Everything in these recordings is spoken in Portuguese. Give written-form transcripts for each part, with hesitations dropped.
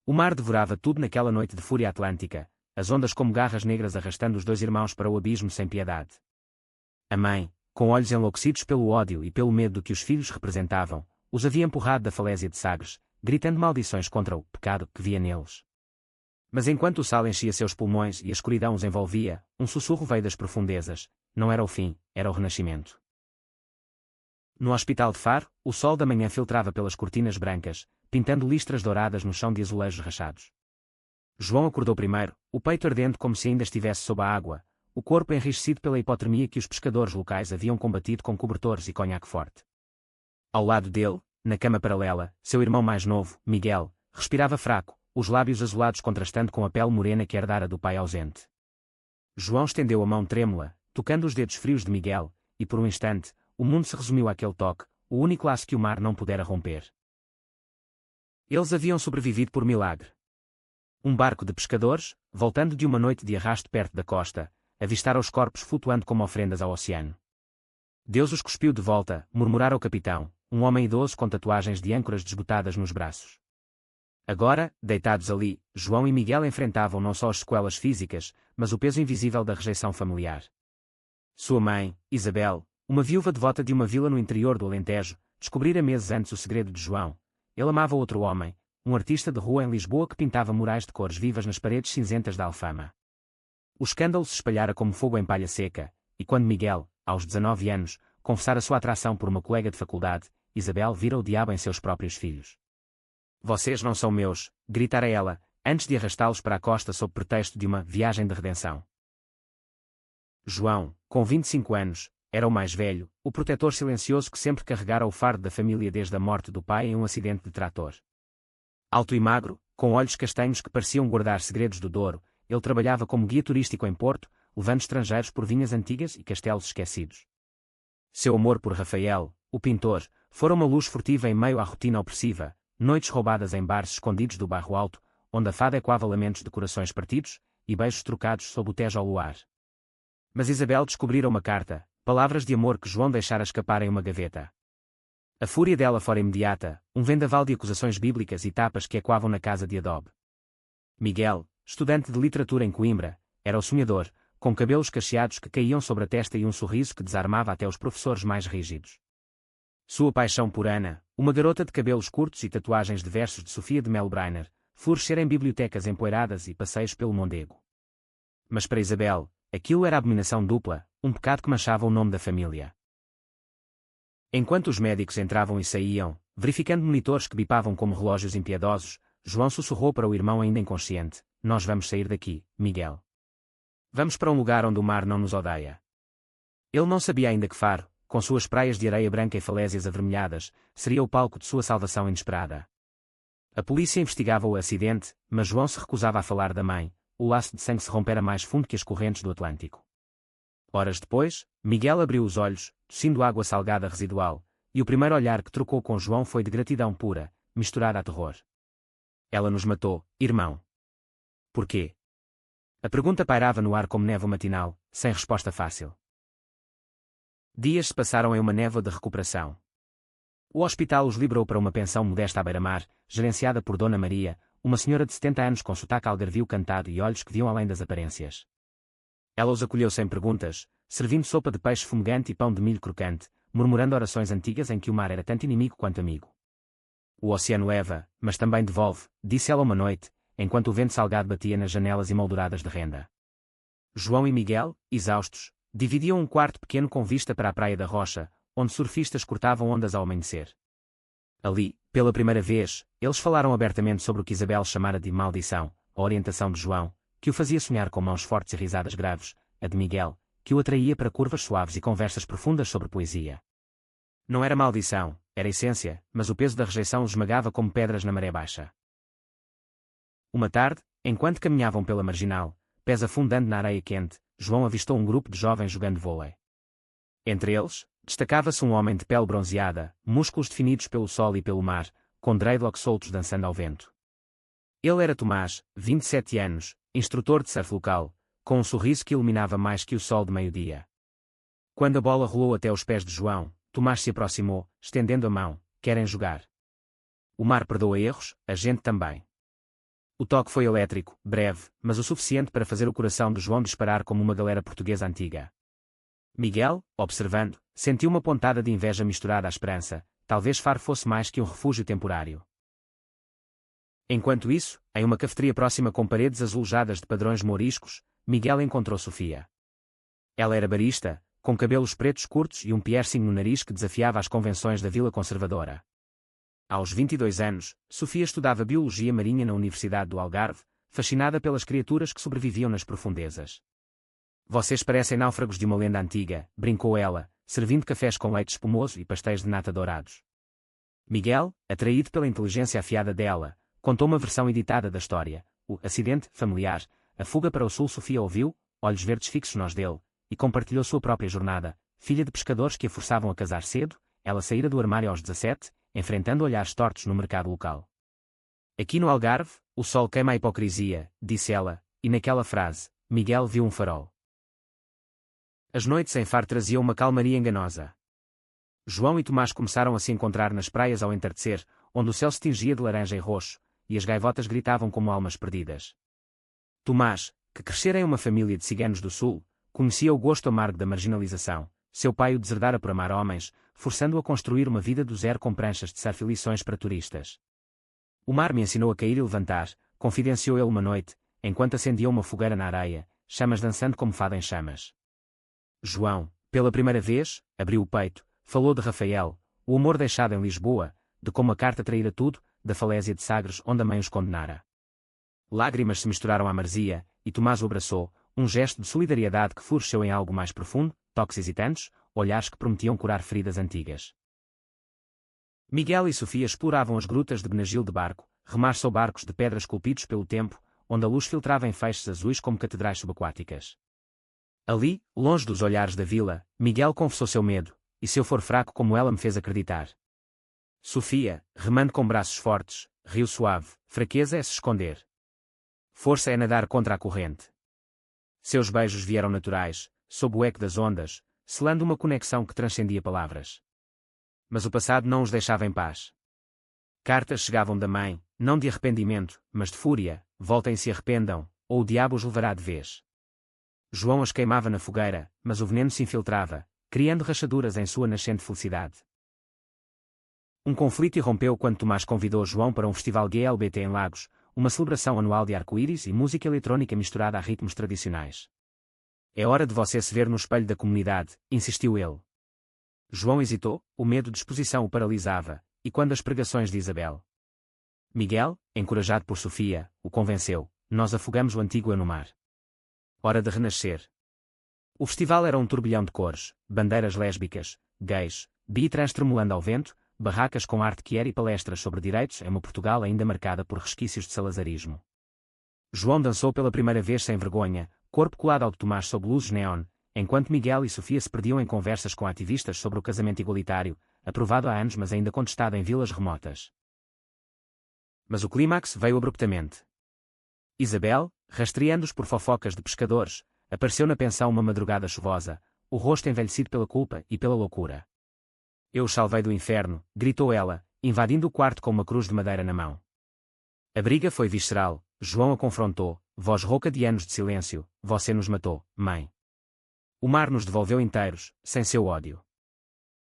O mar devorava tudo naquela noite de fúria atlântica, as ondas como garras negras arrastando os dois irmãos para o abismo sem piedade. A mãe, com olhos enlouquecidos pelo ódio e pelo medo que os filhos representavam, os havia empurrado da falésia de Sagres, gritando maldições contra o pecado que via neles. Mas enquanto o sal enchia seus pulmões e a escuridão os envolvia, um sussurro veio das profundezas: não era o fim, era o renascimento. No hospital de Faro, o sol da manhã filtrava pelas cortinas brancas, pintando listras douradas no chão de azulejos rachados. João acordou primeiro, o peito ardente como se ainda estivesse sob a água, o corpo enrijecido pela hipotermia que os pescadores locais haviam combatido com cobertores e conhaque forte. Ao lado dele, na cama paralela, seu irmão mais novo, Miguel, respirava fraco, os lábios azulados contrastando com a pele morena que herdara do pai ausente. João estendeu a mão trêmula, tocando os dedos frios de Miguel, e por um instante, o mundo se resumiu àquele toque, o único laço que o mar não pudera romper. Eles haviam sobrevivido por milagre. Um barco de pescadores, voltando de uma noite de arrasto perto da costa, avistara os corpos flutuando como ofrendas ao oceano. Deus os cuspiu de volta, murmurara o capitão, um homem idoso com tatuagens de âncoras desbotadas nos braços. Agora, deitados ali, João e Miguel enfrentavam não só as sequelas físicas, mas o peso invisível da rejeição familiar. Sua mãe, Isabel, uma viúva devota de uma vila no interior do Alentejo, descobrira meses antes o segredo de João. Ele amava outro homem, um artista de rua em Lisboa que pintava murais de cores vivas nas paredes cinzentas da Alfama. O escândalo se espalhara como fogo em palha seca, e quando Miguel, aos 19 anos, confessara sua atração por uma colega de faculdade, Isabel vira o diabo em seus próprios filhos. Vocês não são meus, gritara ela, antes de arrastá-los para a costa sob pretexto de uma viagem de redenção. João, com 25 anos, era o mais velho, o protetor silencioso que sempre carregara o fardo da família desde a morte do pai em um acidente de trator. Alto e magro, com olhos castanhos que pareciam guardar segredos do Douro, ele trabalhava como guia turístico em Porto, levando estrangeiros por vinhas antigas e castelos esquecidos. Seu amor por Rafael, o pintor, fora uma luz furtiva em meio à rotina opressiva, noites roubadas em bares escondidos do bairro alto, onde a fada ecoava lamentos de corações partidos, e beijos trocados sob o tejo ao luar. Mas Isabel descobrira uma carta, palavras de amor que João deixara escapar em uma gaveta. A fúria dela fora imediata, um vendaval de acusações bíblicas e tapas que ecoavam na casa de adobe. Miguel, estudante de literatura em Coimbra, era o sonhador, com cabelos cacheados que caíam sobre a testa e um sorriso que desarmava até os professores mais rígidos. Sua paixão por Ana, uma garota de cabelos curtos e tatuagens de versos de Sofia de Melbrenner, florescera em bibliotecas empoeiradas e passeios pelo Mondego. Mas para Isabel, aquilo era abominação dupla, um pecado que manchava o nome da família. Enquanto os médicos entravam e saíam, verificando monitores que bipavam como relógios impiedosos, João sussurrou para o irmão ainda inconsciente: nós vamos sair daqui, Miguel. Vamos para um lugar onde o mar não nos odeia. Ele não sabia ainda que Faro, com suas praias de areia branca e falésias avermelhadas, seria o palco de sua salvação inesperada. A polícia investigava o acidente, mas João se recusava a falar da mãe, o laço de sangue se rompera mais fundo que as correntes do Atlântico. Horas depois, Miguel abriu os olhos, tossindo água salgada residual, e o primeiro olhar que trocou com João foi de gratidão pura, misturada a terror. Ela nos matou, irmão. Porquê? A pergunta pairava no ar como névoa matinal, sem resposta fácil. Dias se passaram em uma névoa de recuperação. O hospital os liberou para uma pensão modesta à beira-mar, gerenciada por Dona Maria, uma senhora de 70 anos com sotaque algarvio cantado e olhos que viam além das aparências. Ela os acolheu sem perguntas, servindo sopa de peixe fumegante e pão de milho crocante, murmurando orações antigas em que o mar era tanto inimigo quanto amigo. O oceano leva, mas também devolve, disse ela uma noite, enquanto o vento salgado batia nas janelas emolduradas de renda. João e Miguel, exaustos, dividiam um quarto pequeno com vista para a Praia da Rocha, onde surfistas cortavam ondas ao amanhecer. Ali, pela primeira vez, eles falaram abertamente sobre o que Isabel chamara de maldição, a orientação de João, que o fazia sonhar com mãos fortes e risadas graves, a de Miguel, que o atraía para curvas suaves e conversas profundas sobre poesia. Não era maldição, era essência, mas o peso da rejeição os esmagava como pedras na maré baixa. Uma tarde, enquanto caminhavam pela marginal, pés afundando na areia quente, João avistou um grupo de jovens jogando vôlei. Entre eles, destacava-se um homem de pele bronzeada, músculos definidos pelo sol e pelo mar, com dreadlocks soltos dançando ao vento. Ele era Tomás, 27 anos, instrutor de surf local, com um sorriso que iluminava mais que o sol de meio-dia. Quando a bola rolou até os pés de João, Tomás se aproximou, estendendo a mão: querem jogar? O mar perdoa erros, a gente também. O toque foi elétrico, breve, mas o suficiente para fazer o coração de João disparar como uma galera portuguesa antiga. Miguel, observando, sentiu uma pontada de inveja misturada à esperança, talvez Faro fosse mais que um refúgio temporário. Enquanto isso, em uma cafeteria próxima com paredes azulejadas de padrões mouriscos, Miguel encontrou Sofia. Ela era barista, com cabelos pretos curtos e um piercing no nariz que desafiava as convenções da vila conservadora. Aos 22 anos, Sofia estudava biologia marinha na Universidade do Algarve, fascinada pelas criaturas que sobreviviam nas profundezas. Vocês parecem náufragos de uma lenda antiga, brincou ela, servindo cafés com leite espumoso e pastéis de nata dourados. Miguel, atraído pela inteligência afiada dela, contou uma versão editada da história, o acidente familiar, a fuga para o sul. Sofia ouviu, olhos verdes fixos nos dele, e compartilhou sua própria jornada. Filha de pescadores que a forçavam a casar cedo, ela saíra do armário aos 17, enfrentando olhares tortos no mercado local. Aqui no Algarve, o sol queima a hipocrisia, disse ela, e naquela frase, Miguel viu um farol. As noites em Faro traziam uma calmaria enganosa. João e Tomás começaram a se encontrar nas praias ao entardecer, onde o céu se tingia de laranja e roxo, e as gaivotas gritavam como almas perdidas. Tomás, que crescera em uma família de ciganos do sul, conhecia o gosto amargo da marginalização. Seu pai o deserdara por amar homens, forçando-o a construir uma vida do zero com pranchas de surf e lições para turistas. O mar me ensinou a cair e levantar, confidenciou ele uma noite, enquanto acendia uma fogueira na areia, chamas dançando como fada em chamas. João, pela primeira vez, abriu o peito, falou de Rafael, o amor deixado em Lisboa, de como a carta traíra tudo, da falésia de Sagres onde a mãe os condenara. Lágrimas se misturaram à marzia, e Tomás o abraçou, um gesto de solidariedade que floresceu em algo mais profundo, toques hesitantes, olhares que prometiam curar feridas antigas. Miguel e Sofia exploravam as grutas de Benagil de barco, remar sob barcos de pedra esculpidos pelo tempo, onde a luz filtrava em feixes azuis como catedrais subaquáticas. Ali, longe dos olhares da vila, Miguel confessou seu medo, e se eu for fraco como ela me fez acreditar. Sofia, remando com braços fortes, riu suave, fraqueza é se esconder. Força é nadar contra a corrente. Seus beijos vieram naturais, sob o eco das ondas, selando uma conexão que transcendia palavras. Mas o passado não os deixava em paz. Cartas chegavam da mãe, não de arrependimento, mas de fúria, voltem e se arrependam, ou o diabo os levará de vez. João as queimava na fogueira, mas o veneno se infiltrava, criando rachaduras em sua nascente felicidade. Um conflito irrompeu quando Tomás convidou João para um festival gay LGBT em Lagos, uma celebração anual de arco-íris e música eletrónica misturada a ritmos tradicionais. É hora de você se ver no espelho da comunidade, insistiu ele. João hesitou, o medo de exposição o paralisava, e quando as pregações de Isabel. Miguel, encorajado por Sofia, o convenceu, nós afogamos o antigo eu no mar. Hora de renascer. O festival era um turbilhão de cores, bandeiras lésbicas, gays, bi e trans tremulando ao vento, barracas com arte queer e palestras sobre direitos em uma Portugal ainda marcada por resquícios de salazarismo. João dançou pela primeira vez sem vergonha, corpo colado ao de Tomás sob luzes neon, enquanto Miguel e Sofia se perdiam em conversas com ativistas sobre o casamento igualitário, aprovado há anos mas ainda contestado em vilas remotas. Mas o clímax veio abruptamente. Isabel, rastreando-os por fofocas de pescadores, apareceu na pensão uma madrugada chuvosa, o rosto envelhecido pela culpa e pela loucura. Eu os salvei do inferno, gritou ela, invadindo o quarto com uma cruz de madeira na mão. A briga foi visceral, João a confrontou, voz rouca de anos de silêncio, você nos matou, mãe. O mar nos devolveu inteiros, sem seu ódio.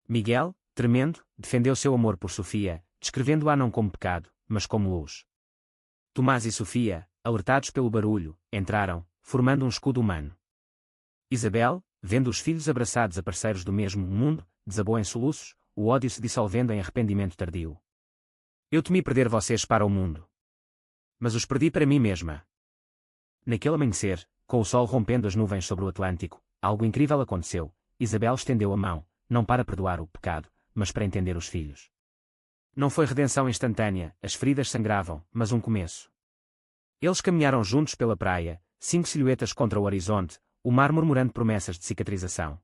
Miguel, tremendo, defendeu seu amor por Sofia, descrevendo-a não como pecado, mas como luz. Tomás e Sofia, alertados pelo barulho, entraram, formando um escudo humano. Isabel, vendo os filhos abraçados a parceiros do mesmo mundo, desabou em soluços, o ódio se dissolvendo em arrependimento tardio. Eu temi perder vocês para o mundo. Mas os perdi para mim mesma. Naquele amanhecer, com o sol rompendo as nuvens sobre o Atlântico, algo incrível aconteceu. Isabel estendeu a mão, não para perdoar o pecado, mas para entender os filhos. Não foi redenção instantânea, as feridas sangravam, mas um começo. Eles caminharam juntos pela praia, 5 silhuetas contra o horizonte, o mar murmurando promessas de cicatrização.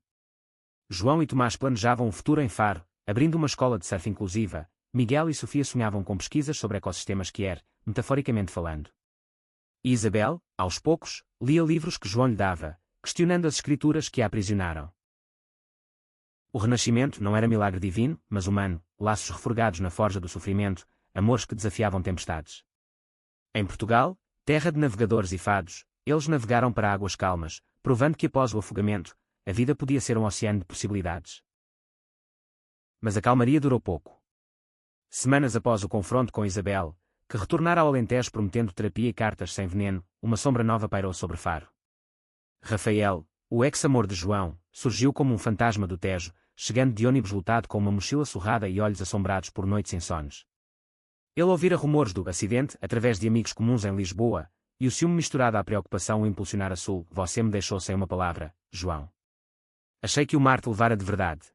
João e Tomás planejavam um futuro em Faro, abrindo uma escola de surf inclusiva. Miguel e Sofia sonhavam com pesquisas sobre ecossistemas queer, metaforicamente falando. E Isabel, aos poucos, lia livros que João lhe dava, questionando as escrituras que a aprisionaram. O renascimento não era milagre divino, mas humano, laços reforgados na forja do sofrimento, amores que desafiavam tempestades. Em Portugal, Terra de navegadores e fados, eles navegaram para águas calmas, provando que após o afogamento, a vida podia ser um oceano de possibilidades. Mas a calmaria durou pouco. Semanas após o confronto com Isabel, que retornara ao Alentejo prometendo terapia e cartas sem veneno, uma sombra nova pairou sobre Faro. Rafael, o ex-amor de João, surgiu como um fantasma do Tejo, chegando de ônibus lotado com uma mochila surrada e olhos assombrados por noites insones. Ele ouvira rumores do acidente através de amigos comuns em Lisboa, e o ciúme misturado à preocupação o impulsionara a sul. Você me deixou sem uma palavra, João. Achei que o mar te levara de verdade.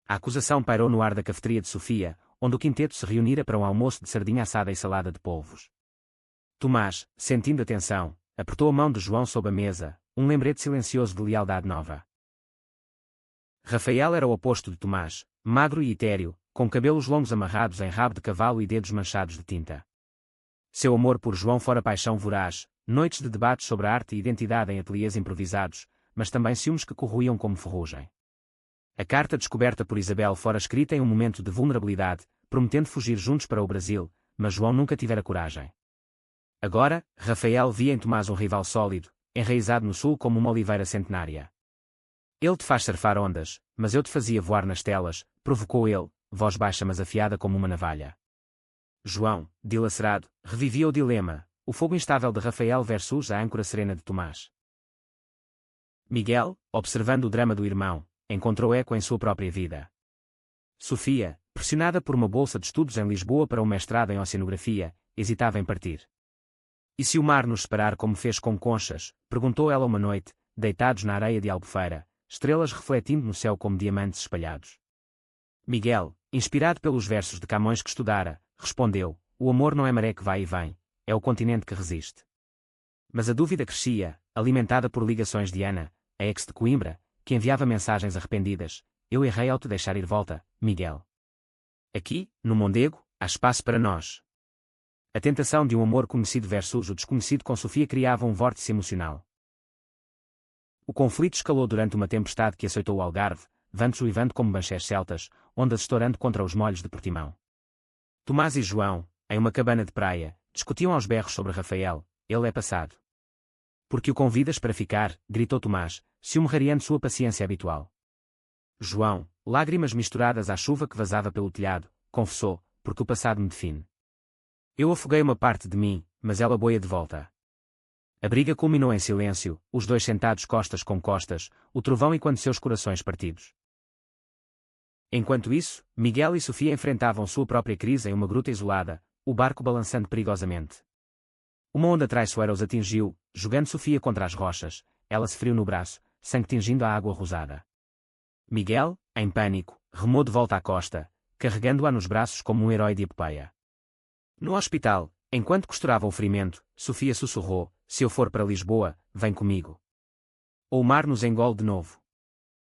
A acusação pairou no ar da cafeteria de Sofia, onde o quinteto se reunira para um almoço de sardinha assada e salada de polvos. Tomás, sentindo a tensão, apertou a mão de João sob a mesa, um lembrete silencioso de lealdade nova. Rafael era o oposto de Tomás, magro e etéreo, com cabelos longos amarrados em rabo de cavalo e dedos manchados de tinta. Seu amor por João fora paixão voraz, noites de debates sobre a arte e identidade em ateliês improvisados, mas também ciúmes que corroíam como ferrugem. A carta descoberta por Isabel fora escrita em um momento de vulnerabilidade, prometendo fugir juntos para o Brasil, mas João nunca tivera coragem. Agora, Rafael via em Tomás um rival sólido, enraizado no sul como uma oliveira centenária. Ele te faz surfar ondas, mas eu te fazia voar nas telas, provocou ele, voz baixa mas afiada como uma navalha. João, dilacerado, revivia o dilema, o fogo instável de Rafael versus a âncora serena de Tomás. Miguel, observando o drama do irmão, encontrou eco em sua própria vida. Sofia, pressionada por uma bolsa de estudos em Lisboa para um mestrado em oceanografia, hesitava em partir. E se o mar nos separar como fez com Conchas? Perguntou ela uma noite, deitados na areia de Albufeira, estrelas refletindo no céu como diamantes espalhados. Miguel, inspirado pelos versos de Camões que estudara, respondeu: o amor não é maré que vai e vem, é o continente que resiste. Mas a dúvida crescia, alimentada por ligações de Ana, a ex de Coimbra, que enviava mensagens arrependidas: eu errei ao te deixar ir volta, Miguel. Aqui, no Mondego, há espaço para nós. A tentação de um amor conhecido versus o desconhecido com Sofia criava um vórtice emocional. O conflito escalou durante uma tempestade que açoitou o Algarve, ventos uivando como banchés celtas, ondas estourando contra os molhos de Portimão. Tomás e João, em uma cabana de praia, discutiam aos berros sobre Rafael: ele é passado. Porque o convidas para ficar, gritou Tomás, ciúme rareando sua paciência habitual. João, lágrimas misturadas à chuva que vazava pelo telhado, confessou: porque o passado me define. Eu afoguei uma parte de mim, mas ela boia de volta. A briga culminou em silêncio, os dois sentados costas com costas, o trovão enquanto seus corações partidos. Enquanto isso, Miguel e Sofia enfrentavam sua própria crise em uma gruta isolada, o barco balançando perigosamente. Uma onda traiçoeira os atingiu, jogando Sofia contra as rochas, ela se feriu no braço, sangue tingindo a água rosada. Miguel, em pânico, remou de volta à costa, carregando-a nos braços como um herói de epopeia. No hospital, enquanto costurava o ferimento, Sofia sussurrou: se eu for para Lisboa, vem comigo. Ou o mar nos engole de novo.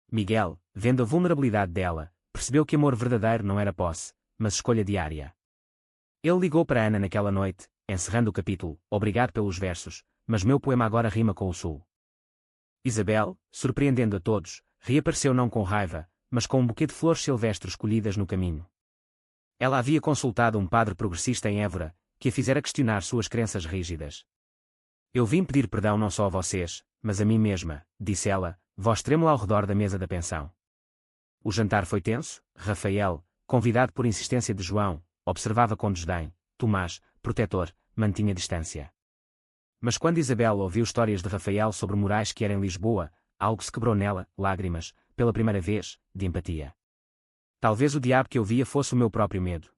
Miguel, vendo a vulnerabilidade dela, percebeu que amor verdadeiro não era posse, mas escolha diária. Ele ligou para Ana naquela noite, encerrando o capítulo: obrigado pelos versos, mas meu poema agora rima com o sul. Isabel, surpreendendo a todos, reapareceu não com raiva, mas com um buquê de flores silvestres colhidas no caminho. Ela havia consultado um padre progressista em Évora, que a fizera questionar suas crenças rígidas. Eu vim pedir perdão não só a vocês, mas a mim mesma, disse ela, voz trêmula ao redor da mesa da pensão. O jantar foi tenso. Rafael, convidado por insistência de João, observava com desdém. Tomás, protetor, mantinha distância. Mas quando Isabel ouviu histórias de Rafael sobre morais que era em Lisboa, algo se quebrou nela, lágrimas, pela primeira vez, de empatia. Talvez o diabo que eu via fosse o meu próprio medo.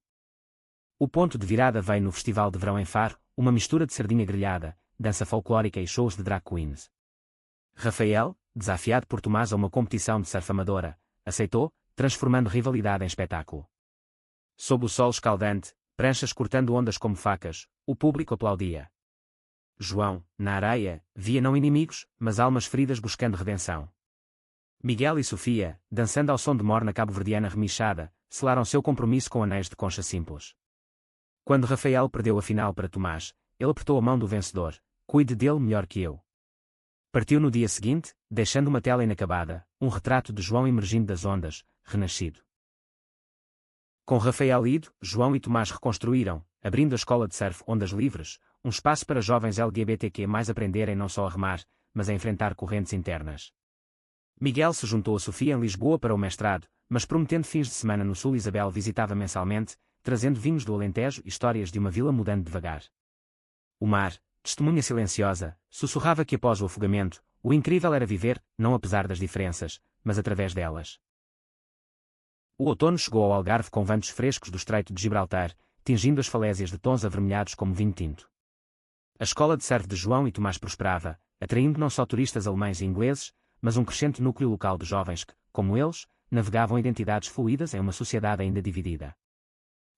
O ponto de virada veio no Festival de Verão em Faro, uma mistura de sardinha grelhada, dança folclórica e shows de drag queens. Rafael, desafiado por Tomás a uma competição de surf amadora, aceitou, transformando rivalidade em espetáculo. Sob o sol escaldante, pranchas cortando ondas como facas, o público aplaudia. João, na areia, via não inimigos, mas almas feridas buscando redenção. Miguel e Sofia, dançando ao som de morna cabo-verdiana remichada, selaram seu compromisso com anéis de concha simples. Quando Rafael perdeu a final para Tomás, ele apertou a mão do vencedor: cuide dele melhor que eu. Partiu no dia seguinte, deixando uma tela inacabada, um retrato de João emergindo das ondas, renascido. Com Rafael ido, João e Tomás reconstruíram, abrindo a escola de surf Ondas Livres, um espaço para jovens LGBTQ+ aprenderem não só a remar, mas a enfrentar correntes internas. Miguel se juntou a Sofia em Lisboa para o mestrado, mas prometendo fins de semana no sul. Isabel visitava mensalmente, trazendo vinhos do Alentejo e histórias de uma vila mudando devagar. O mar, testemunha silenciosa, sussurrava que após o afogamento, o incrível era viver, não apesar das diferenças, mas através delas. O outono chegou ao Algarve com ventos frescos do Estreito de Gibraltar, tingindo as falésias de tons avermelhados como vinho tinto. A escola de surf de João e Tomás prosperava, atraindo não só turistas alemães e ingleses, mas um crescente núcleo local de jovens que, como eles, navegavam identidades fluídas em uma sociedade ainda dividida.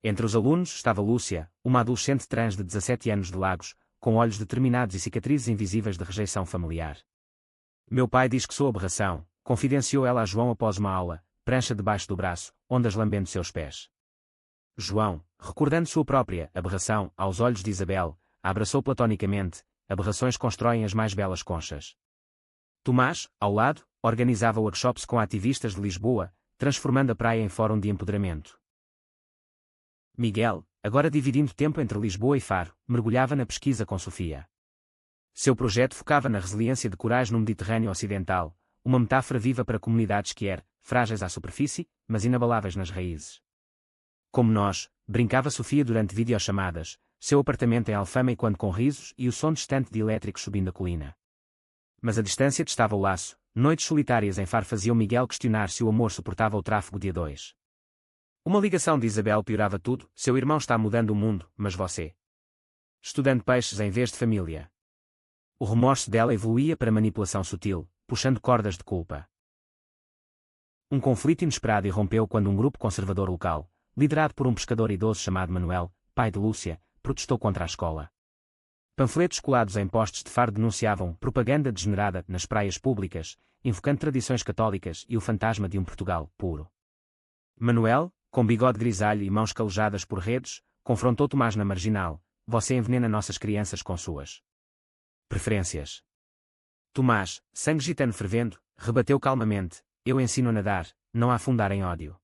Entre os alunos estava Lúcia, uma adolescente trans de 17 anos de Lagos, com olhos determinados e cicatrizes invisíveis de rejeição familiar. Meu pai diz que sou aberração, confidenciou ela a João após uma aula, prancha debaixo do braço, ondas lambendo seus pés. João, recordando sua própria aberração aos olhos de Isabel, a abraçou platonicamente. Aberrações constroem as mais belas conchas. Tomás, ao lado, organizava workshops com ativistas de Lisboa, transformando a praia em fórum de empoderamento. Miguel, agora dividindo tempo entre Lisboa e Faro, mergulhava na pesquisa com Sofia. Seu projeto focava na resiliência de corais no Mediterrâneo Ocidental, uma metáfora viva para comunidades que eram frágeis à superfície, mas inabaláveis nas raízes. Como nós, brincava Sofia durante videochamadas, seu apartamento em Alfama e quando com risos e o som distante de elétricos subindo a colina. Mas a distância testava o laço, noites solitárias em Faro faziam Miguel questionar se o amor suportava o tráfego dia 2. Uma ligação de Isabel piorava tudo, seu irmão está mudando o mundo, mas você? Estudando peixes em vez de família. O remorso dela evoluía para manipulação sutil, puxando cordas de culpa. Um conflito inesperado irrompeu quando um grupo conservador local, liderado por um pescador idoso chamado Manuel, pai de Lúcia, protestou contra a escola. Panfletos colados em postes de Faro denunciavam propaganda degenerada nas praias públicas, invocando tradições católicas e o fantasma de um Portugal puro. Manuel, com bigode grisalho e mãos calejadas por redes, confrontou Tomás na marginal. Você envenena nossas crianças com suas preferências. Tomás, sangue gitano fervendo, rebateu calmamente: eu ensino a nadar, não a afundar em ódio.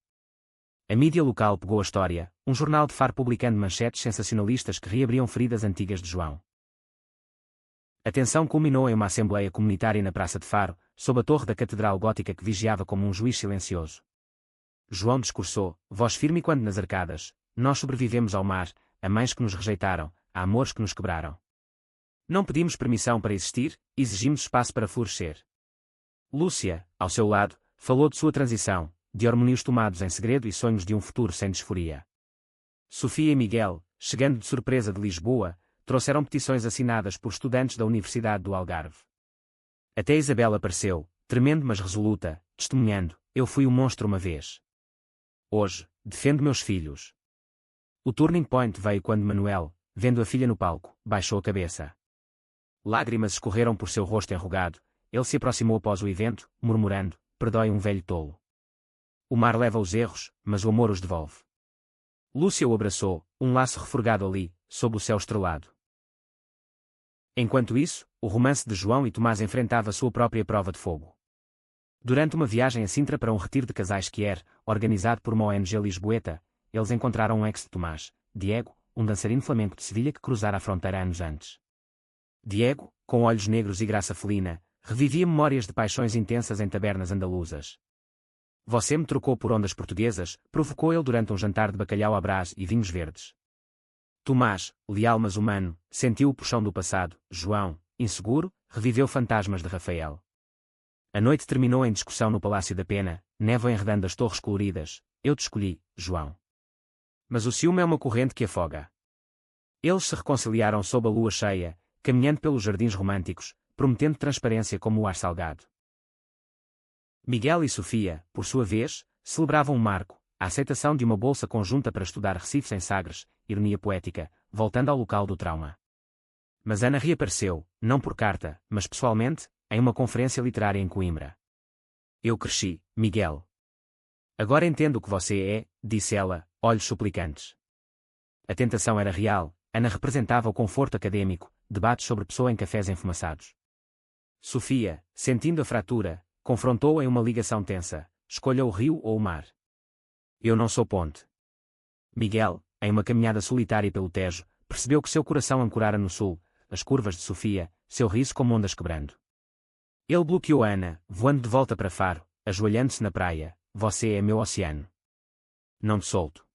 A mídia local pegou a história, um jornal de Faro publicando manchetes sensacionalistas que reabriam feridas antigas de João. A tensão culminou em uma assembleia comunitária na Praça de Faro, sob a torre da Catedral Gótica que vigiava como um juiz silencioso. João discursou, voz firme quando nas arcadas: nós sobrevivemos ao mar, a mães que nos rejeitaram, a amores que nos quebraram. Não pedimos permissão para existir, exigimos espaço para florescer. Lúcia, ao seu lado, falou de sua transição, de hormônios tomados em segredo e sonhos de um futuro sem disforia. Sofia e Miguel, chegando de surpresa de Lisboa, trouxeram petições assinadas por estudantes da Universidade do Algarve. Até Isabel apareceu, tremendo mas resoluta, testemunhando: eu fui um monstro uma vez. Hoje, defendo meus filhos. O turning point veio quando Manuel, vendo a filha no palco, baixou a cabeça. Lágrimas escorreram por seu rosto enrugado. Ele se aproximou após o evento, murmurando: perdoe um velho tolo. O mar leva os erros, mas o amor os devolve. Lúcia o abraçou, um laço reforgado ali, sob o céu estrelado. Enquanto isso, o romance de João e Tomás enfrentava sua própria prova de fogo. Durante uma viagem a Sintra para um retiro de casais que era organizado por uma ONG lisboeta, eles encontraram um ex de Tomás, Diego, um dançarino flamenco de Sevilha que cruzara a fronteira anos antes. Diego, com olhos negros e graça felina, revivia memórias de paixões intensas em tabernas andaluzas. Você me trocou por ondas portuguesas, provocou ele durante um jantar de bacalhau à brás e vinhos verdes. Tomás, leal mas humano, sentiu o puxão do passado. João, inseguro, reviveu fantasmas de Rafael. A noite terminou em discussão no Palácio da Pena, névoa enredando as torres coloridas. Eu te escolhi, João. Mas o ciúme é uma corrente que afoga. Eles se reconciliaram sob a lua cheia, caminhando pelos jardins românticos, prometendo transparência como o ar salgado. Miguel e Sofia, por sua vez, celebravam um marco, a aceitação de uma bolsa conjunta para estudar Recife em Sagres, ironia poética, voltando ao local do trauma. Mas Ana reapareceu, não por carta, mas pessoalmente, em uma conferência literária em Coimbra. Eu cresci, Miguel. Agora entendo o que você é, disse ela, olhos suplicantes. A tentação era real, Ana representava o conforto acadêmico, debates sobre pessoa em cafés enfumaçados. Sofia, sentindo a fratura, confrontou-a em uma ligação tensa: escolha o rio ou o mar. Eu não sou ponte. Miguel, em uma caminhada solitária pelo Tejo, percebeu que seu coração ancorara no sul, as curvas de Sofia, seu riso como ondas quebrando. Ele bloqueou Ana, voando de volta para Faro, ajoelhando-se na praia. Você é meu oceano. Não te solto.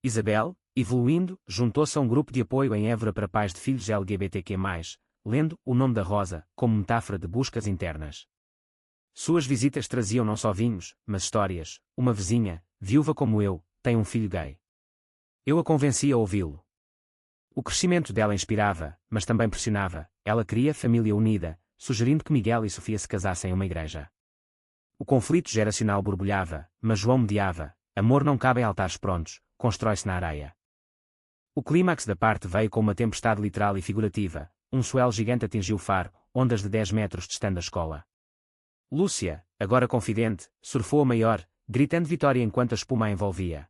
Isabel, evoluindo, juntou-se a um grupo de apoio em Évora para pais de filhos LGBTQ+, lendo O Nome da Rosa, como metáfora de buscas internas. Suas visitas traziam não só vinhos, mas histórias. Uma vizinha, viúva como eu, tem um filho gay. Eu a convenci a ouvi-lo. O crescimento dela inspirava, mas também pressionava. Ela queria família unida, sugerindo que Miguel e Sofia se casassem em uma igreja. O conflito geracional borbulhava, mas João mediava. Amor não cabe em altares prontos, constrói-se na areia. O clímax da parte veio com uma tempestade literal e figurativa. Um swell gigante atingiu Faro, ondas de 10 metros distante da escola. Lúcia, agora confidente, surfou a maior, gritando vitória enquanto a espuma a envolvia.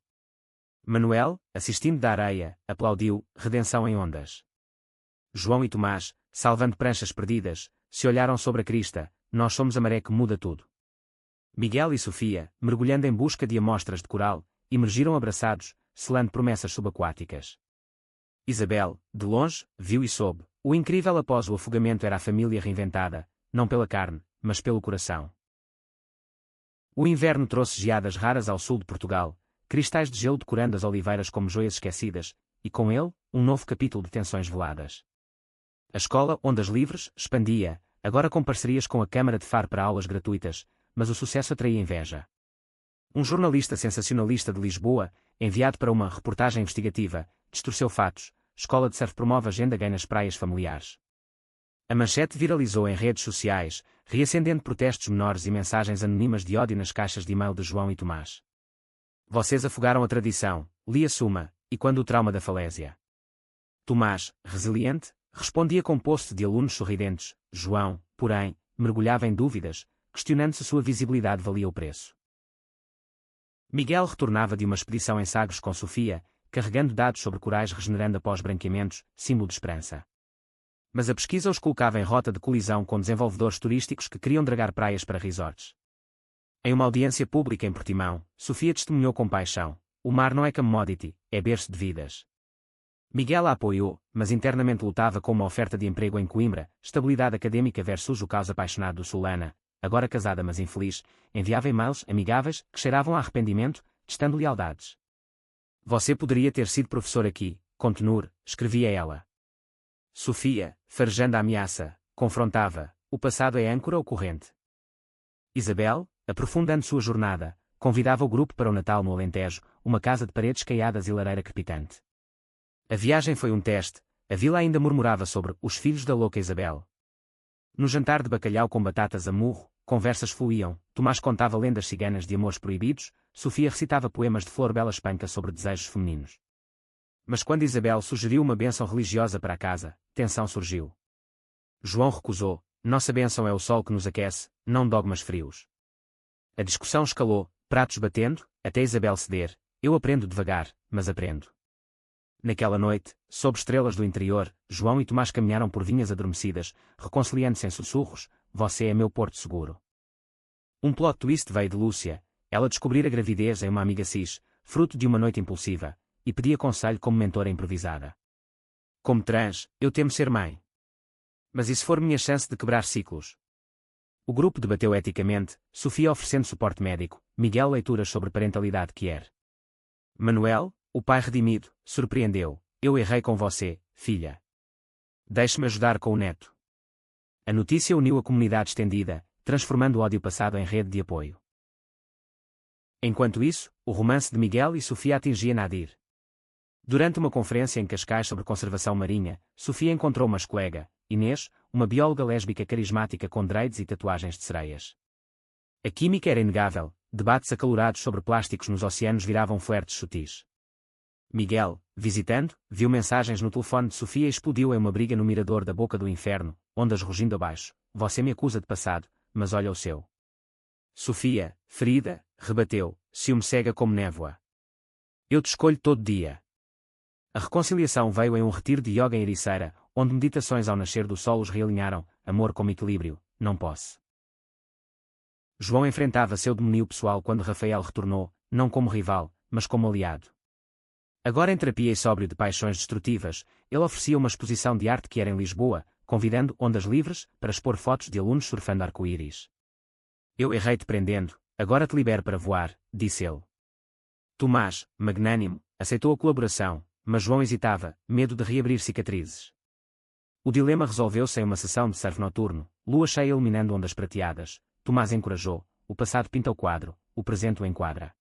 Manuel, assistindo da areia, aplaudiu, redenção em ondas. João e Tomás, salvando pranchas perdidas, se olharam sobre a crista. Nós somos a maré que muda tudo. Miguel e Sofia, mergulhando em busca de amostras de coral, emergiram abraçados, selando promessas subaquáticas. Isabel, de longe, viu e soube. O incrível após o afogamento era a família reinventada, não pela carne, mas pelo coração. O inverno trouxe geadas raras ao sul de Portugal, cristais de gelo decorando as oliveiras como joias esquecidas, e com ele, um novo capítulo de tensões veladas. A escola Ondas Livres expandia, agora com parcerias com a Câmara de Faro para aulas gratuitas, mas o sucesso atraía inveja. Um jornalista sensacionalista de Lisboa, enviado para uma reportagem investigativa, distorceu fatos. Escola de surf promove agenda gay nas praias familiares. A manchete viralizou em redes sociais, reacendendo protestos menores e mensagens anônimas de ódio nas caixas de e-mail de João e Tomás. Vocês afogaram a tradição, Lia Suma, e quando o trauma da falésia? Tomás, resiliente, respondia com post de alunos sorridentes. João, porém, mergulhava em dúvidas, questionando se sua visibilidade valia o preço. Miguel retornava de uma expedição em Sagres com Sofia, carregando dados sobre corais regenerando após branqueamentos, símbolo de esperança. Mas a pesquisa os colocava em rota de colisão com desenvolvedores turísticos que queriam dragar praias para resorts. Em uma audiência pública em Portimão, Sofia testemunhou com paixão: o mar não é commodity, é berço de vidas. Miguel a apoiou, mas internamente lutava com uma oferta de emprego em Coimbra, estabilidade acadêmica versus o caos apaixonado do Solana, agora casada mas infeliz, enviava e-mails amigáveis que cheiravam a arrependimento, testando lealdades. Você poderia ter sido professor aqui, Contenur, escrevia ela. Sofia, farejando a ameaça, confrontava: o passado é âncora ou corrente? Isabel, aprofundando sua jornada, convidava o grupo para o Natal no Alentejo, uma casa de paredes caiadas e lareira crepitante. A viagem foi um teste, a vila ainda murmurava sobre os filhos da louca Isabel. No jantar de bacalhau com batatas a murro, conversas fluíam. Tomás contava lendas ciganas de amores proibidos, Sofia recitava poemas de Flor Bela Espanca sobre desejos femininos. Mas quando Isabel sugeriu uma bênção religiosa para a casa, tensão surgiu. João recusou: nossa bênção é o sol que nos aquece, não dogmas frios. A discussão escalou, pratos batendo, até Isabel ceder: eu aprendo devagar, mas aprendo. Naquela noite, sob estrelas do interior, João e Tomás caminharam por vinhas adormecidas, reconciliando-se em sussurros: você é meu porto seguro. Um plot twist veio de Lúcia. Ela descobrira a gravidez em uma amiga cis, fruto de uma noite impulsiva, e pedia conselho como mentora improvisada. Como trans, eu temo ser mãe. Mas e se for minha chance de quebrar ciclos? O grupo debateu eticamente, Sofia oferecendo suporte médico, Miguel leituras sobre parentalidade queer. Manuel, o pai redimido, surpreendeu: eu errei com você, filha. Deixe-me ajudar com o neto. A notícia uniu a comunidade estendida, transformando o ódio passado em rede de apoio. Enquanto isso, o romance de Miguel e Sofia atingia Nadir. Durante uma conferência em Cascais sobre conservação marinha, Sofia encontrou uma ex-colega, Inês, uma bióloga lésbica carismática com dreads e tatuagens de sereias. A química era inegável, debates acalorados sobre plásticos nos oceanos viravam flertes sutis. Miguel, visitando, viu mensagens no telefone de Sofia e explodiu em uma briga no mirador da Boca do Inferno, ondas rugindo abaixo: você me acusa de passado, mas olha o seu. Sofia, ferida, rebateu: ciúme cega como névoa. Eu te escolho todo dia. A reconciliação veio em um retiro de yoga em Ericeira, onde meditações ao nascer do sol os realinharam: amor como equilíbrio, não posse. João enfrentava seu demonio pessoal quando Rafael retornou, não como rival, mas como aliado. Agora em terapia e sóbrio de paixões destrutivas, ele oferecia uma exposição de arte que era em Lisboa, convidando ondas livres para expor fotos de alunos surfando arco-íris. Eu errei-te prendendo, agora te libero para voar, disse ele. Tomás, magnânimo, aceitou a colaboração, mas João hesitava, medo de reabrir cicatrizes. O dilema resolveu-se em uma sessão de surf noturno, lua cheia iluminando ondas prateadas. Tomás encorajou, o passado pinta o quadro, o presente o enquadra.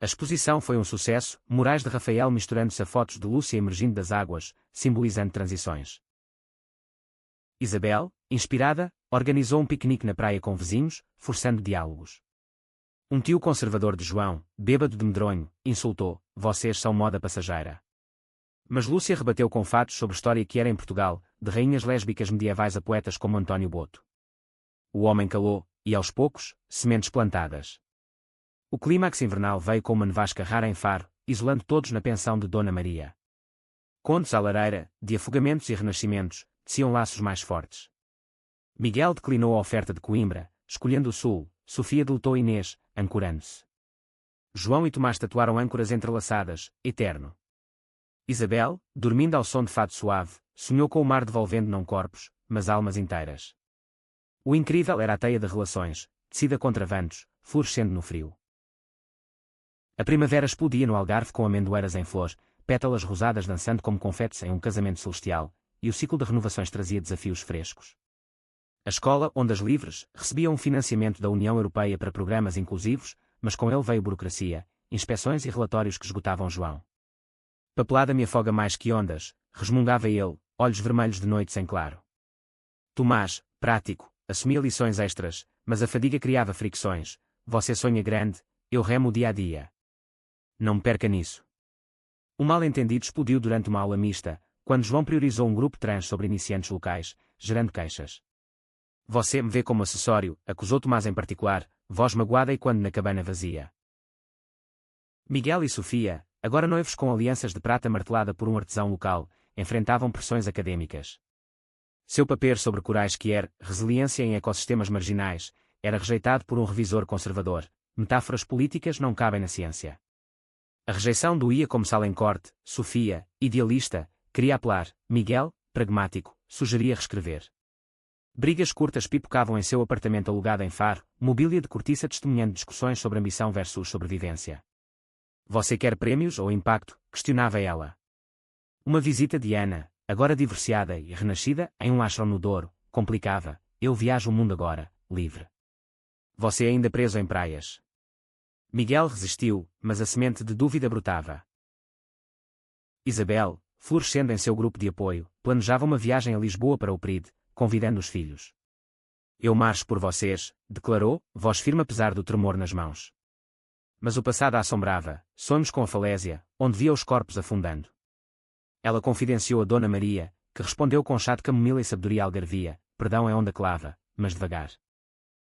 A exposição foi um sucesso, murais de Rafael misturando-se a fotos de Lúcia emergindo das águas, simbolizando transições. Isabel, inspirada, organizou um piquenique na praia com vizinhos, forçando diálogos. Um tio conservador de João, bêbado de medronho, insultou: "Vocês são moda passageira." Mas Lúcia rebateu com fatos sobre história que era em Portugal, de rainhas lésbicas medievais a poetas como António Boto. O homem calou, e aos poucos, sementes plantadas. O clímax invernal veio com uma nevasca rara em Faro, isolando todos na pensão de Dona Maria. Contos à lareira, de afogamentos e renascimentos, teciam laços mais fortes. Miguel declinou a oferta de Coimbra, escolhendo o sul. Sofia deletou Inês, ancorando-se. João e Tomás tatuaram âncoras entrelaçadas, eterno. Isabel, dormindo ao som de fado suave, sonhou com o mar devolvendo não corpos, mas almas inteiras. O incrível era a teia de relações, tecida contra ventos, florescendo no frio. A primavera explodia no Algarve com amendoeiras em flor, pétalas rosadas dançando como confetes em um casamento celestial, e o ciclo de renovações trazia desafios frescos. A escola Ondas Livres recebia um financiamento da União Europeia para programas inclusivos, mas com ele veio burocracia, inspeções e relatórios que esgotavam João. "Papelada me afoga mais que ondas", resmungava ele, olhos vermelhos de noite sem claro. Tomás, prático, assumia lições extras, mas a fadiga criava fricções. "Você sonha grande, eu remo o dia a dia. Não me perca nisso." O mal-entendido explodiu durante uma aula mista, quando João priorizou um grupo trans sobre iniciantes locais, gerando queixas. "Você me vê como acessório", acusou Tomás em particular, voz magoada e quando na cabana vazia. Miguel e Sofia, agora noivos com alianças de prata martelada por um artesão local, enfrentavam pressões académicas. Seu paper sobre corais quer resiliência em ecossistemas marginais, era rejeitado por um revisor conservador. Metáforas políticas não cabem na ciência. A rejeição doía como sal em corte. Sofia, idealista, queria apelar. Miguel, pragmático, sugeria reescrever. Brigas curtas pipocavam em seu apartamento alugado em Faro, mobília de cortiça testemunhando discussões sobre ambição versus sobrevivência. "Você quer prémios ou impacto?", questionava ela. Uma visita de Ana, agora divorciada e renascida, em um ashram no Douro, complicava. "Eu viajo o mundo agora, livre. Você ainda preso em praias." Miguel resistiu, mas a semente de dúvida brotava. Isabel, florescendo em seu grupo de apoio, planejava uma viagem a Lisboa para o PRID, convidando os filhos. "Eu marcho por vocês", declarou, voz firme apesar do tremor nas mãos. Mas o passado a assombrava, sonhos com a falésia, onde via os corpos afundando. Ela confidenciou a Dona Maria, que respondeu com chá de camomila e sabedoria algarvia: "Perdão é onda clava, mas devagar."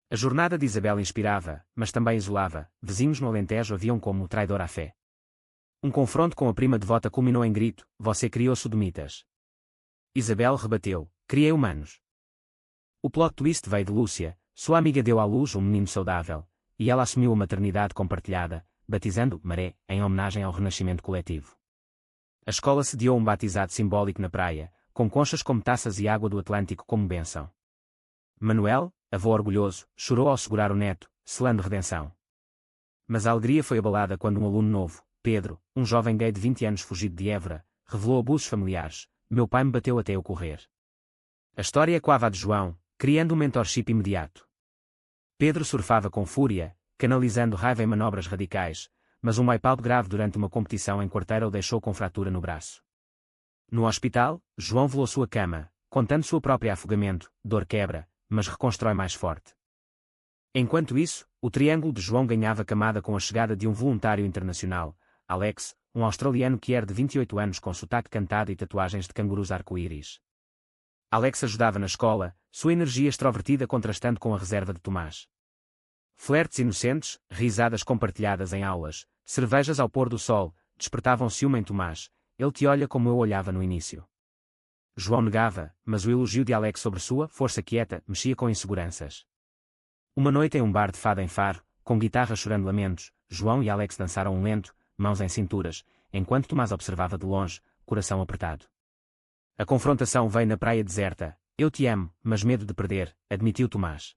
A jornada de Isabel inspirava, mas também isolava. Vizinhos no Alentejo a viam como traidor à fé. Um confronto com a prima devota culminou em grito: "Você criou sodomitas." Isabel rebateu: "Criei humanos." O plot twist veio de Lúcia. Sua amiga deu à luz um menino saudável, e ela assumiu a maternidade compartilhada, batizando Maré, em homenagem ao renascimento coletivo. A escola sediou um batizado simbólico na praia, com conchas como taças e água do Atlântico como bênção. Manuel, avô orgulhoso, chorou ao segurar o neto, selando redenção. Mas a alegria foi abalada quando um aluno novo, Pedro, um jovem gay de 20 anos fugido de Évora, revelou abusos familiares: "Meu pai me bateu até eu correr." A história ecoava a de João, criando um mentorship imediato. Pedro surfava com fúria, canalizando raiva em manobras radicais, mas um wipeout grave durante uma competição em quarteira o deixou com fratura no braço. No hospital, João velou sua cama, contando seu próprio afogamento: "Dor quebra, mas reconstrói mais forte." Enquanto isso, o triângulo de João ganhava camada com a chegada de um voluntário internacional, Alex, um australiano que era de 28 anos com sotaque cantado e tatuagens de cangurus arco-íris. Alex ajudava na escola, sua energia extrovertida contrastando com a reserva de Tomás. Flertes inocentes, risadas compartilhadas em aulas, cervejas ao pôr do sol, despertavam ciúme em Tomás: "Ele te olha como eu olhava no início." João negava, mas o elogio de Alex sobre sua força quieta mexia com inseguranças. Uma noite em um bar de fado em Faro, com guitarra chorando lamentos, João e Alex dançaram um lento, mãos em cinturas, enquanto Tomás observava de longe, coração apertado. A confrontação veio na praia deserta. Eu te amo, mas medo de perder, admitiu Tomás.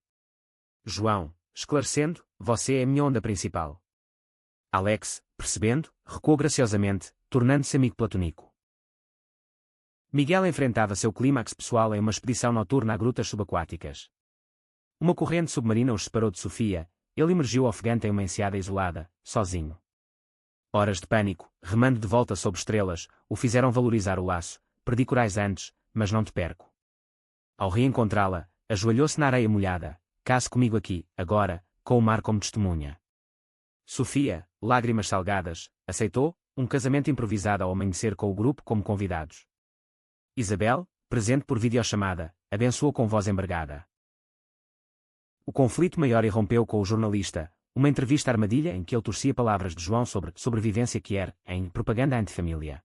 João, esclarecendo, você é a minha onda principal. Alex, percebendo, recuou graciosamente, tornando-se amigo platônico. Miguel enfrentava seu clímax pessoal em uma expedição noturna a grutas subaquáticas. Uma corrente submarina os separou de Sofia, ele emergiu ofegante em uma enseada isolada, sozinho. Horas de pânico, remando de volta sob estrelas, o fizeram valorizar o laço. Perdi corais antes, mas não te perco. Ao reencontrá-la, ajoelhou-se na areia molhada. Case comigo aqui, agora, com o mar como testemunha. Sofia, lágrimas salgadas, aceitou, um casamento improvisado ao amanhecer com o grupo como convidados. Isabel, presente por videochamada, abençoou com voz embargada. O conflito maior irrompeu com o jornalista, uma entrevista armadilha em que ele torcia palavras de João sobre sobrevivência que era, em propaganda antifamília.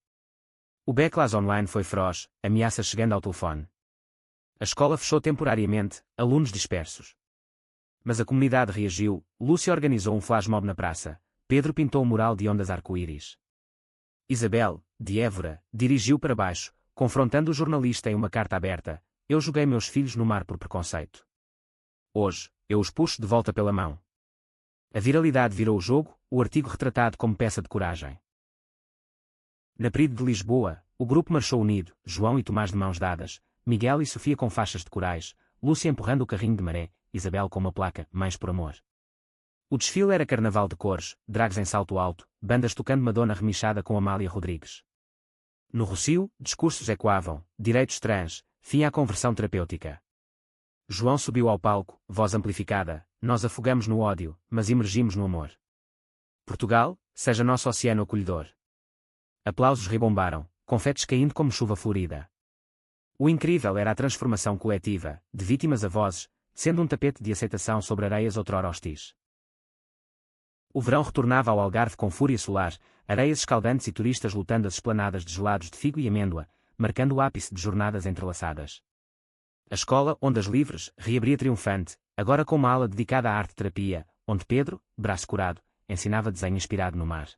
O backlash online foi feroz, ameaças chegando ao telefone. A escola fechou temporariamente, alunos dispersos. Mas a comunidade reagiu, Lúcia organizou um flash mob na praça, Pedro pintou um mural de ondas arco-íris. Isabel, de Évora, dirigiu para baixo, confrontando o jornalista em uma carta aberta: eu joguei meus filhos no mar por preconceito. Hoje, eu os puxo de volta pela mão. A viralidade virou o jogo, o artigo retratado como peça de coragem. Na Pride de Lisboa, o grupo marchou unido, João e Tomás de mãos dadas, Miguel e Sofia com faixas de corais, Lúcia empurrando o carrinho de maré, Isabel com uma placa, mais por amor. O desfile era carnaval de cores, drags em salto alto, bandas tocando Madonna remichada com Amália Rodrigues. No Rossio, discursos ecoavam, direitos trans, fim à conversão terapêutica. João subiu ao palco, voz amplificada: nós afogamos no ódio, mas emergimos no amor. Portugal, seja nosso oceano acolhedor. Aplausos ribombaram, confetes caindo como chuva florida. O incrível era a transformação coletiva, de vítimas a vozes, sendo um tapete de aceitação sobre areias outrora hostis. O verão retornava ao Algarve com fúria solar, areias escaldantes e turistas lutando as esplanadas de gelados de figo e amêndoa, marcando o ápice de jornadas entrelaçadas. A escola Ondas Livres reabria triunfante, agora com uma ala dedicada à arte-terapia, onde Pedro, braço curado, ensinava desenho inspirado no mar.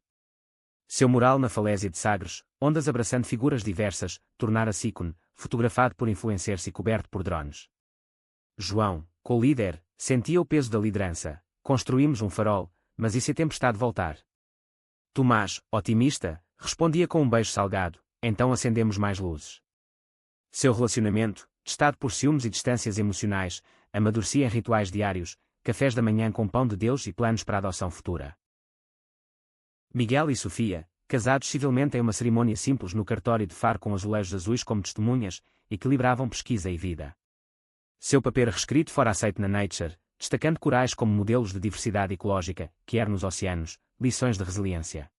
Seu mural na falésia de Sagres, ondas abraçando figuras diversas, tornara-se ícone, fotografado por influencers e coberto por drones. João, co-líder, sentia o peso da liderança: construímos um farol, mas e se a tempestade voltar? Tomás, otimista, respondia com um beijo salgado: então acendemos mais luzes. Seu relacionamento, testado por ciúmes e distâncias emocionais, amadurecia em rituais diários, cafés da manhã com pão de Deus e planos para a adoção futura. Miguel e Sofia, casados civilmente em uma cerimônia simples no cartório de Faro com azulejos azuis como testemunhas, equilibravam pesquisa e vida. Seu papel reescrito fora aceito na Nature, destacando corais como modelos de diversidade ecológica, quer nos oceanos, lições de resiliência.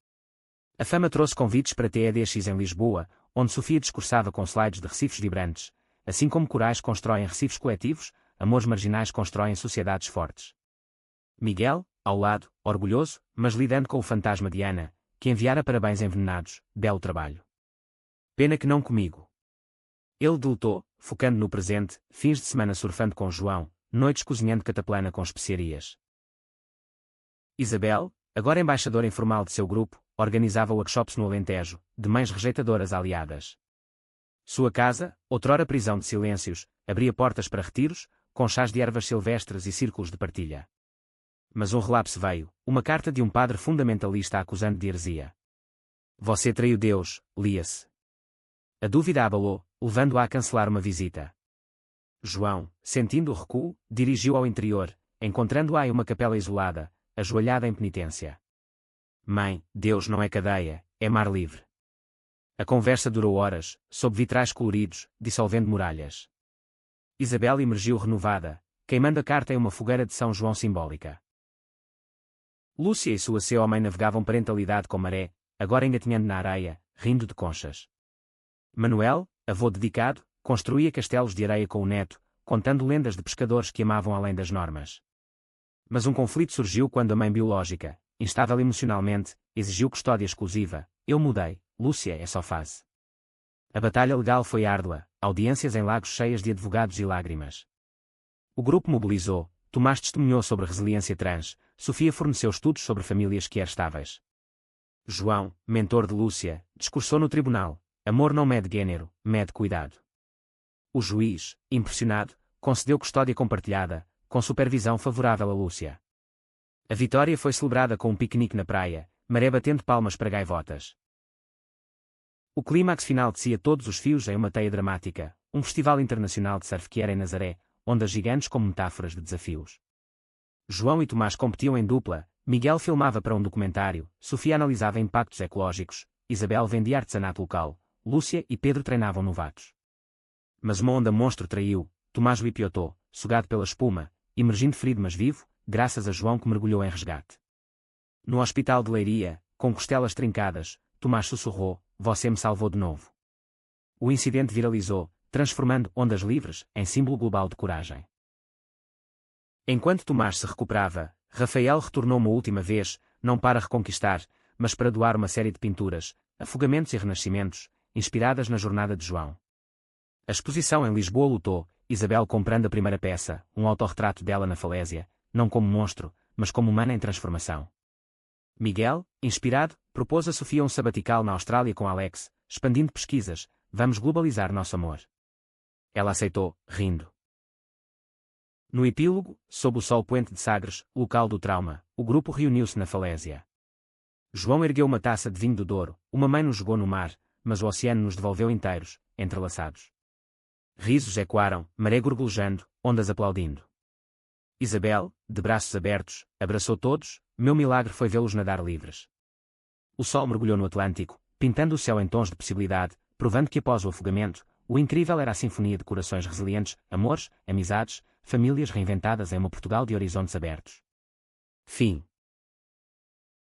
A fama trouxe convites para TEDx em Lisboa, onde Sofia discursava com slides de recifes vibrantes, assim como corais constroem recifes coletivos, amores marginais constroem sociedades fortes. Miguel, ao lado, orgulhoso, mas lidando com o fantasma de Ana, que enviara parabéns envenenados: belo trabalho. Pena que não comigo. Ele deletou, focando no presente, fins de semana surfando com João, noites cozinhando cataplana com especiarias. Isabel, agora embaixadora informal de seu grupo, organizava workshops no Alentejo, de mães rejeitadoras aliadas. Sua casa, outrora prisão de silêncios, abria portas para retiros, com chás de ervas silvestres e círculos de partilha. Mas um relapse veio, uma carta de um padre fundamentalista acusando de heresia. Você traiu Deus, lia-se. A dúvida a abalou, levando-a a cancelar uma visita. João, sentindo o recuo, dirigiu ao interior, encontrando-a em uma capela isolada, ajoelhada em penitência. Mãe, Deus não é cadeia, é mar livre. A conversa durou horas, sob vitrais coloridos, dissolvendo muralhas. Isabel emergiu renovada, queimando a carta em uma fogueira de São João simbólica. Lúcia e sua homem navegavam parentalidade com maré, agora engatinhando na areia, rindo de conchas. Manuel, avô dedicado, construía castelos de areia com o neto, contando lendas de pescadores que amavam além das normas. Mas um conflito surgiu quando a mãe biológica, instável emocionalmente, exigiu custódia exclusiva. Eu mudei, Lúcia é só fase. A batalha legal foi árdua, audiências em Lagos cheias de advogados e lágrimas. O grupo mobilizou, Tomás testemunhou sobre resiliência trans, Sofia forneceu estudos sobre famílias queer estáveis. João, mentor de Lúcia, discursou no tribunal: amor não mede gênero, mede cuidado. O juiz, impressionado, concedeu custódia compartilhada, com supervisão favorável a Lúcia. A vitória foi celebrada com um piquenique na praia, maré batendo palmas para gaivotas. O clímax final tecia todos os fios em uma teia dramática, um festival internacional de surf que era em Nazaré, ondas gigantes como metáforas de desafios. João e Tomás competiam em dupla, Miguel filmava para um documentário, Sofia analisava impactos ecológicos, Isabel vendia artesanato local, Lúcia e Pedro treinavam novatos. Mas uma onda monstro traiu, Tomás lipiotou, sugado pela espuma, emergindo ferido mas vivo, graças a João que mergulhou em resgate. No hospital de Leiria, com costelas trincadas, Tomás sussurrou: você me salvou de novo. O incidente viralizou, transformando Ondas Livres em símbolo global de coragem. Enquanto Tomás se recuperava, Rafael retornou uma última vez, não para reconquistar, mas para doar uma série de pinturas, afogamentos e renascimentos, inspiradas na jornada de João. A exposição em Lisboa lutou, Isabel comprando a primeira peça, um autorretrato dela na falésia, não como monstro, mas como humana em transformação. Miguel, inspirado, propôs a Sofia um sabatical na Austrália com Alex, expandindo pesquisas: vamos globalizar nosso amor. Ela aceitou, rindo. No epílogo, sob o sol poente de Sagres, local do trauma, o grupo reuniu-se na falésia. João ergueu uma taça de vinho do Douro, uma mãe nos jogou no mar, mas o oceano nos devolveu inteiros, entrelaçados. Risos ecoaram, maré gorgolejando, ondas aplaudindo. Isabel, de braços abertos, abraçou todos: meu milagre foi vê-los nadar livres. O sol mergulhou no Atlântico, pintando o céu em tons de possibilidade, provando que após o afogamento, o incrível era a sinfonia de corações resilientes, amores, amizades, famílias reinventadas em uma Portugal de horizontes abertos. Fim.